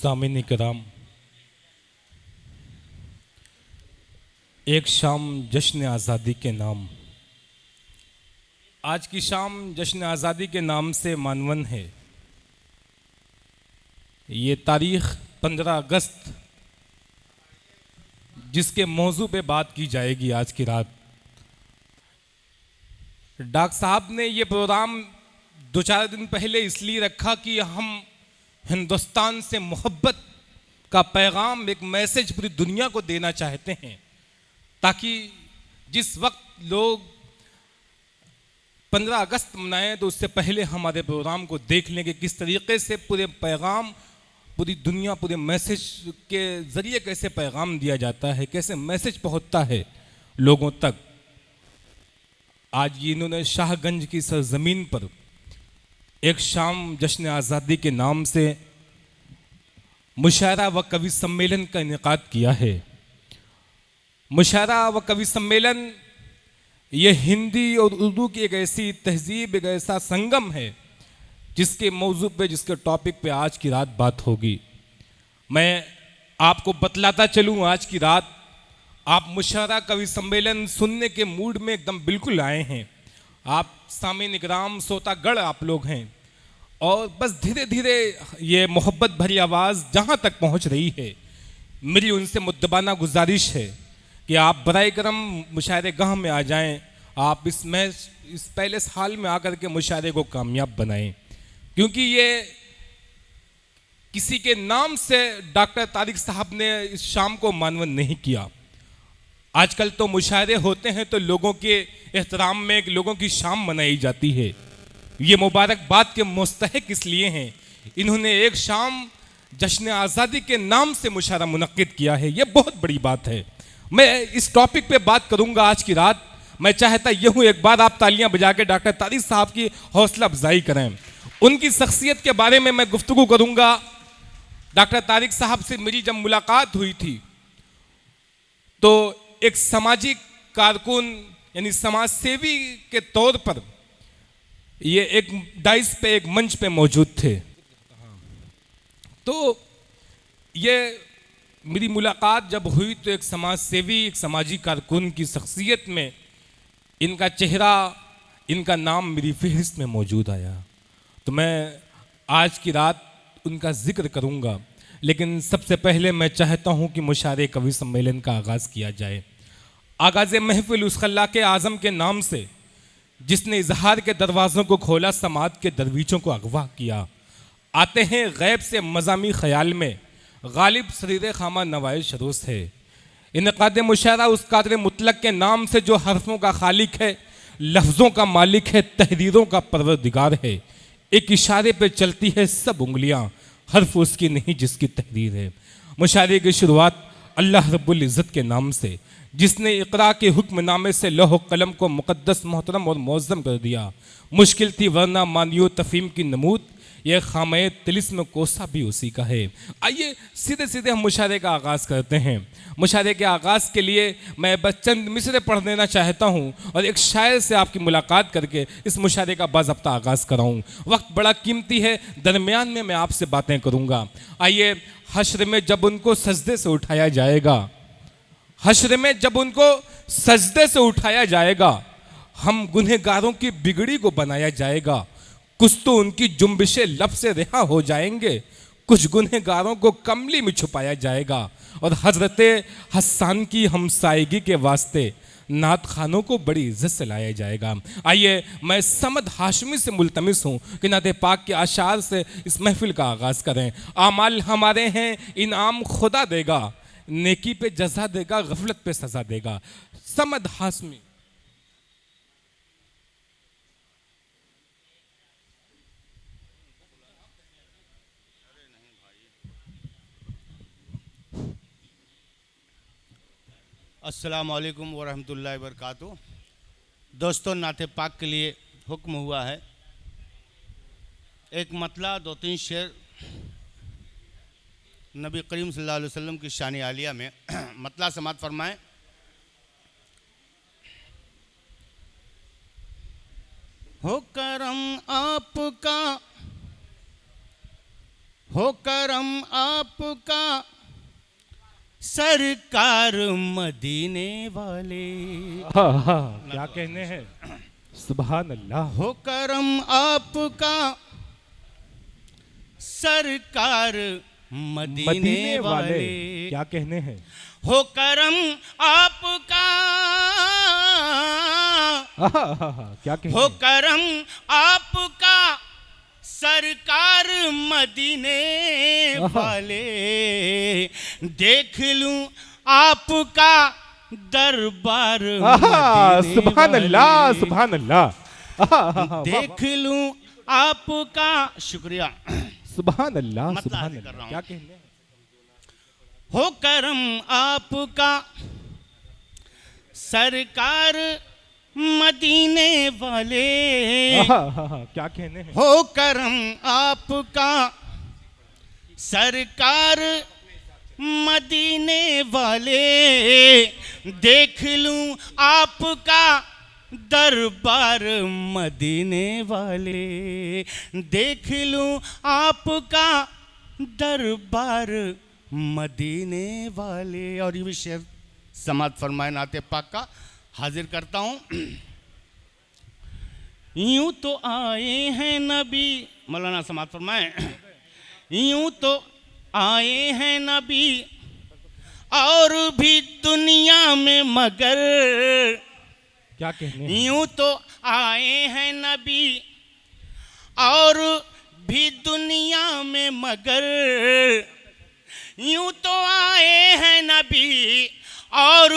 सामीन कराम, एक शाम जश्न आज़ादी के नाम। आज की शाम जश्न आज़ादी के नाम से मानवन है। ये तारीख़ 15 अगस्त जिसके मौजू पे बात की जाएगी आज की रात। डॉक्टर साहब ने ये प्रोग्राम 2-4 दिन पहले इसलिए रखा कि हम हिंदुस्तान से मोहब्बत का पैगाम, एक मैसेज पूरी दुनिया को देना चाहते हैं, ताकि जिस वक्त लोग 15 अगस्त मनाएं तो उससे पहले हमारे प्रोग्राम को देख लें कि किस तरीके से पूरे पैगाम, पूरी दुनिया, पूरे मैसेज के ज़रिए कैसे पैगाम दिया जाता है, कैसे मैसेज पहुंचता है लोगों तक। आज ये इन्होंने शाहगंज की सरजमीन पर एक शाम जश्न आज़ादी के नाम से मुशायरा व कवि सम्मेलन का इनेकाद किया है। मुशायरा व कवि सम्मेलन ये हिंदी और उर्दू की एक ऐसी तहजीब, एक ऐसा संगम है जिसके मौजू पे, जिसके टॉपिक पे आज की रात बात होगी। मैं आपको बतलाता चलूँ, आज की रात आप मुशायरा कवि सम्मेलन सुनने के मूड में एकदम बिल्कुल आए हैं। आप सामीन इकराम सोतागढ़ आप लोग हैं, और बस धीरे धीरे ये मोहब्बत भरी आवाज़ जहाँ तक पहुँच रही है, मेरी उनसे मुद्दबाना गुजारिश है कि आप बराए करम मुशायरे गाह में आ जाएं। आप इस पैलेस हाल में आकर के मुशायरे को कामयाब बनाएं, क्योंकि ये किसी के नाम से डॉक्टर तारिक साहब ने इस शाम को मानवन नहीं किया। आजकल तो मुशायरे होते हैं तो लोगों के एहतराम में लोगों की शाम मनाई जाती है। ये मुबारकबाद के मुस्तहिक इसलिए हैं, इन्होंने एक शाम जश्न आज़ादी के नाम से मुशायरा मुनक्किद किया है। ये बहुत बड़ी बात है। मैं इस टॉपिक पे बात करूंगा आज की रात। मैं चाहता ये हूँ, एक बार आप तालियां बजा के डॉक्टर तारिक साहब की हौसला अफजाई करें। उनकी शख्सियत के बारे में मैं गुफ्तगू करूंगा। डॉक्टर तारिक साहब से मेरी जब मुलाकात हुई थी तो एक सामाजिक कारकुन यानी समाज सेवी के तौर पर ये एक डाइस पे, एक मंच पे मौजूद थे। तो ये मेरी मुलाकात जब हुई तो एक समाज सेवी, एक सामाजिक कारकुन की शख्सियत में इनका चेहरा, इनका नाम मेरी फहरिस्त में मौजूद आया। तो मैं आज की रात उनका जिक्र करूंगा, लेकिन सबसे पहले मैं चाहता हूं कि मुशायरे कवि सम्मेलन का आगाज़ किया जाए। आगाज़ महफिल उस खल्लाक़ आज़म के नाम से जिसने इजहार के दरवाज़ों को खोला, समात के दरवीचों को अगवा किया। आते हैं गैब से मज़ामी ख़याल में, गालिब सरीर खामा नवाए शरोस है। इनक़ाद मुशायरा उस कादिर मुतलक के नाम से जो हरफों का खालिक है, लफ्ज़ों का मालिक है, तहरीरों का परवरदिगार है। एक इशारे पे चलती है सब उंगलियां, हर्फ उसकी नहीं जिसकी तहरीर है। मुशायरे की शुरुआत अल्लाह रब्बुल इज़्ज़त के नाम से, जिसने इक़रा के हुक्मनामे से लौह कलम को मुक़द्दस, मोहतरम और मुअज़्ज़म कर दिया। मुश्किल थी वरना मानियो तफ़हीम की नमूद, यह खामे तिलिस्म कोसा भी उसी का है। आइए सीधे सीधे हम मुशायरे का आगाज़ करते हैं। मुशायरे के आगाज़ के लिए मैं बस चंद मिसरे पढ़ देना चाहता हूँ और एक शायर से आपकी मुलाकात करके इस मुशायरे का बाज़ाब्ता आगाज़ कराऊँ। वक्त बड़ा कीमती है, दरमियान में मैं आपसे बातें करूँगा। आइए, हश्र में जब उनको सजदे से उठाया जाएगा, हश्र में जब उनको सजदे से उठाया जाएगा, हम गुनहगारों की बिगड़ी को बनाया जाएगा। कुछ तो उनकी जुम्बिशे लब से रिहा हो जाएंगे, कुछ गुनहगारों को कमली में छुपाया जाएगा। और हजरत हसन की हमसायगी के वास्ते नात खानों को बड़ी इज्जत से लाया जाएगा। आइए, मैं समद हाशमी से मुल्तमिस हूँ कि नात पाक के अशार से इस महफिल का आगाज़ करें। आमाल हमारे हैं, इनाम खुदा देगा, नेकी पे जजा देगा, गफलत पे सजा देगा। समद हाशमी। अस्सलामु अलैकुम वरहमतुल्लाहि वबरकातुहू। दोस्तों, नाते पाक के लिए हुक्म हुआ है, एक मतला 2-3 शेर नबी करीम सल्लल्लाहु अलैहि वसल्लम की शान आलिया में। मतला समात फरमाएं। हो करम आपका हो करम आपका सरकार मदीने वाले। क्या कहने हैं, सुभान अल्लाह। हो करम आपका सरकार मदीने वाले। क्या कहने हैं, हो करम आपका क्या कहने हो हैं? करम आपका सरकार मदीने वाले। देख लूं आपका दरबार मदीने सुभान अल्लाह, वाले। सुभान अल्लाह। देख लूं आपका, शुक्रिया, सुभान अल्लाह, मतलब सुभान हाजिर कर अल्लाह। रहा हूं। क्या कहने हैं? हो करम आपका सरकार मदीने वाले। क्या कहने हैं? हो करम आपका सरकार मदीने वाले। देख लूं आपका दरबार मदीने वाले। देख लूं आपका दरबार मदीने वाले। और ये भी शेर समात फरमाए नाते पाक का हाजिर करता हूँ। यूं तो आए हैं नबी, मौलाना समात फरमाए, यूं तो आए हैं नबी और भी दुनिया में मगर। क्या कहने हैं? यूं तो आए हैं नबी और भी दुनिया में मगर। यूं तो आए हैं नबी और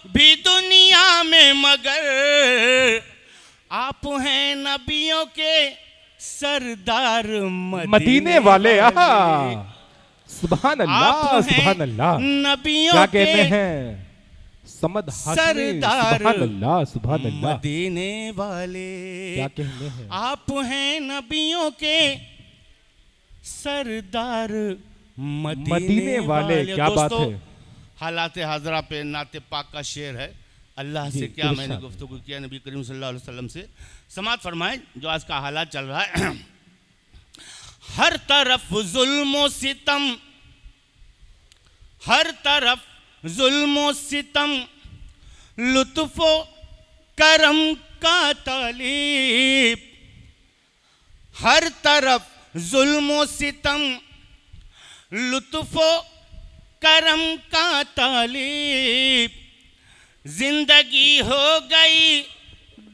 भी दुनिया में मगर। आप हैं नबियों के सरदार मदीने वाले। सुभान अल्लाह, आप सुभान अल्लाह। हैं नबियों क्या के कहने हैं, समद हाशमी। सरदार सुभान अल्लाह, सुभान अल्लाह। मदीने वाले। क्या कहने हैं? आप हैं नबियों के सरदार मदीने वाले। क्या बात दोस्तों, है। हालात हाजरा पे नाते पाक का शेर है। अल्लाह जी, से क्या मैंने इरशाद। गुफ्तगू किया नबी करीम सल्लल्लाहु अलैहि वसल्लम से। समात फरमाएं जो आज का हालात चल रहा है। हर तरफ जुल्म सितम, हर तरफ जुल्म सितम, लुत्फो करम का तालीब। हर तरफ जुल्म सितम, लुत्फो करम का तालीब। जिंदगी हो गई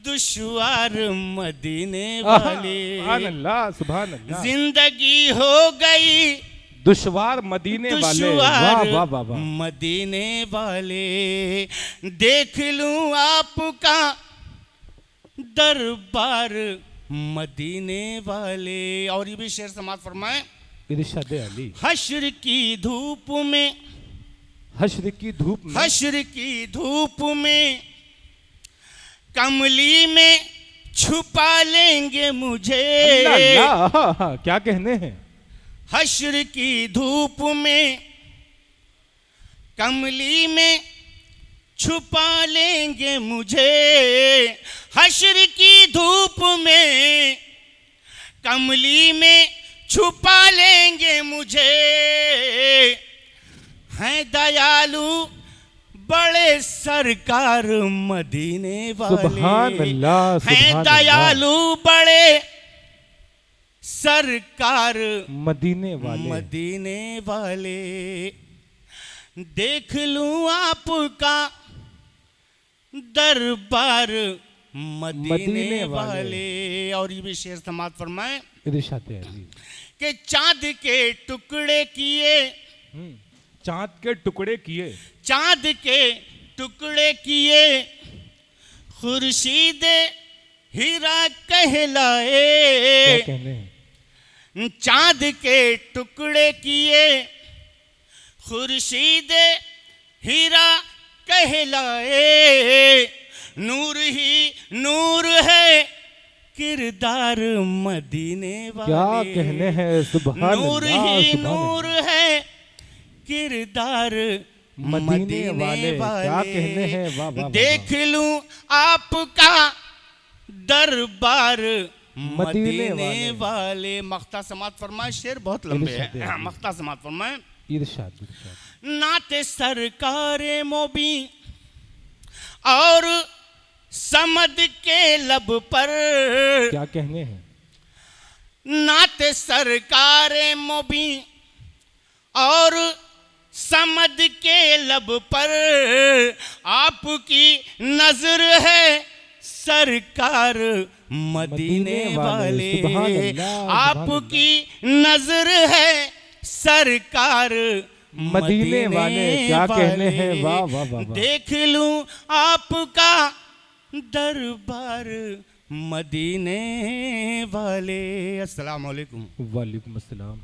दुश्वार मदीने वाले। सुभान अल्लाह, सुभान अल्लाह। जिंदगी हो गई दुश्वार मदीने वाले। दुश्वार वाह वाह वाह वाह। मदीने वाले। देख लूं आपका दरबार मदीने वाले। और ये भी शेर समात फरमाए। इरशाद अली। हश्र की धूप में, हश्र की धूप में, हश्र की धूप में कमली में छुपा लेंगे मुझे। अल्लाह, अल्लाह। क्या कहने हैं? हश्र की धूप में कमली में छुपा लेंगे मुझे। हश्र की धूप में कमली में छुपा लेंगे मुझे। हैं दयालु बड़े सरकार मदीने वाले। सुभान अल्लाह, हैं सुभान अल्लाह। दयालु बड़े सरकार मदीने वाले। मदीने वाले। देख लूं आपका दरबार मदीने वाले। और ये भी शेर समात फरमाए इरशाद अली। कि चांद के टुकड़े किए, चांद के टुकड़े किए, चांद के टुकड़े किए खुर्शीद हीरा कहलाए। क्या कहने हैं? चांद के टुकड़े किए खुर्शीद हीरा कहलाए। नूर ही नूर है किरदार मदीने वाले। क्या कहने हैं? सुभान नूर अल्लाह, ही सुभान नूर अल्लाह। है किरदार मदीने वाले। क्या कहने हैं? वाह वाह वाह। देख लूं आपका दरबार मदीने वाले। मख्ता समात फरमाए, शेर बहुत लंबे इरशाद हैं। है। मख्ता समात फरमाए, इरशाद इरशाद। नाते सरकारे मोबी और समद के लब पर, क्या कहने हैं? नाते सरकारे मोबी और समद के लब पर, आपकी नजर है सरकार मदीने वाले। सुभान अल्लाह, आपकी नजर है सरकार मदीने वाले। क्या कहने हैं, वाह वाह वाह वाह। देख लूं आपका दरबार मदीने वाले। अस्सलाम वालेकुम। वालेकुम अस्सलाम।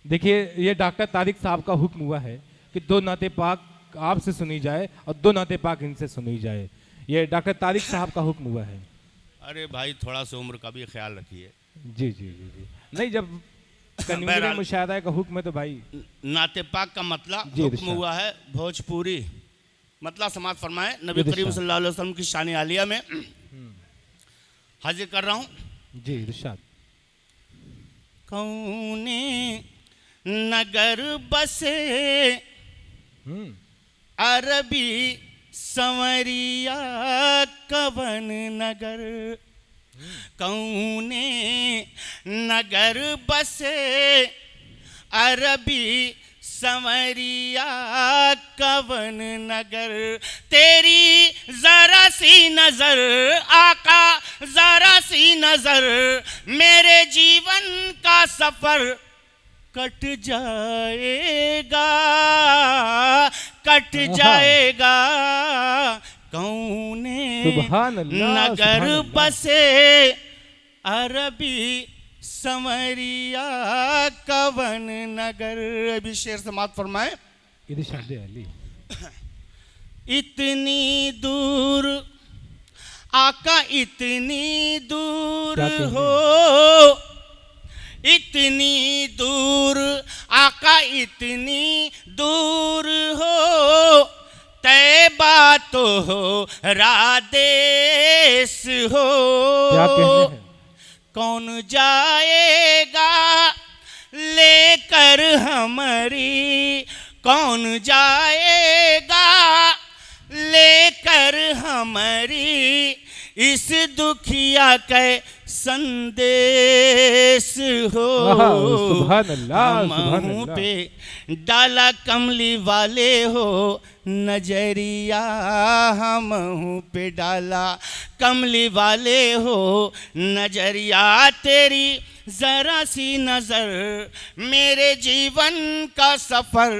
देखिए, ये डॉक्टर तारिक साहब का हुक्म हुआ है कि दो नाते पाक आपसे सुनी जाए और दो नाते पाक इनसे सुनी जाए। ये डॉक्टर तारिक साहब का हुक्म हुआ है। अरे भाई, थोड़ा सा उम्र का भी ख्याल रखिए। जी जी जी जी। नहीं, जब कन्वीनर बहरहाल, मुशायरा का हुक्म है तो भाई। नाते पाक का मतला जी, हुक्म इरशाद। हुआ है भोजपुरी। मतला समाज फरमाए, नबी करीम इरशाद। सल्लल्लाहु अलैहि वसल्लम की शान आलिया में हाजिर कर रहा हूँ। जी इरशाद। कौने नगर बसे अरबी संवरिया कवन नगर, कौने नगर बसे अरबी संवरिया कवन नगर। तेरी जरा सी नजर आका, जरा सी नजर, मेरे जीवन का सफर कट जाएगा, कट जाएगा। कौने सुभान अल्लाह, नगर सुभान अल्लाह। बसे अरबी संवरिया कवन नगर। अभी शेर समात फरमाए, इरशाद अली। इतनी दूर आका, इतनी दूर क्या कहने? हो, इतनी दूर आका, इतनी दूर हो, तैबा तो हो रादेश हो। क्या कहने हैं? कौन जाएगा लेकर हमारी, कौन जाएगा लेकर हमारी इस दुखिया के संदेश हो। सुभान अल्लाह, सुभान मुँह अल्लाह। पे डाला कमली वाले हो नजरिया, हम पे डाला कमली वाले हो नजरिया। तेरी जरा सी नजर मेरे जीवन का सफर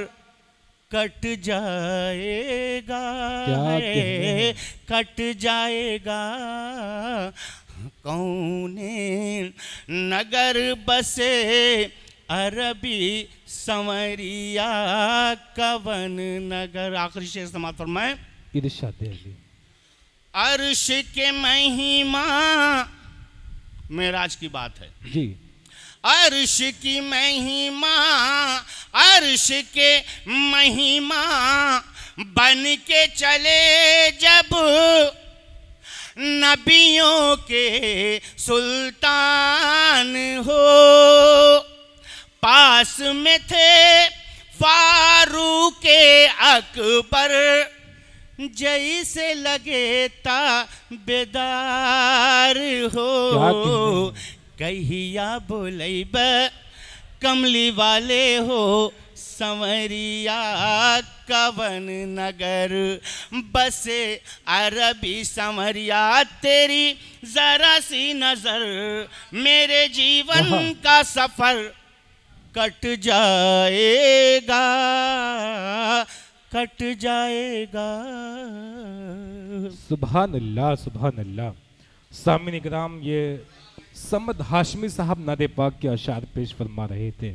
कट जाएगा, क्या कहने हैं? कट जाएगा। कौने नगर बसे अरबी संवरिया कवन नगर। आखिरी शेर समाप्त फरमाए, इरशाद अली। अर्श के महिमा, मेराज की बात है जी। अर्श की महिमा, अर्श के महिमा बन के चले जब नबियों के सुल्तान हो। पास में थे फारूक अकबर, जैसे लगे ताबेदार हो। कहिया बोलब कमली वाले हो संवरिया कवन नगर बसे अरबी संवरिया। तेरी जरा सी नजर मेरे जीवन का सफर कट जाएगा, कट जाएगा। सुभान अल्लाह, सुभान अल्लाह। सामीन इकराम, ये समद हाशमी साहब नादे पाक के अशार पेश फरमा रहे थे।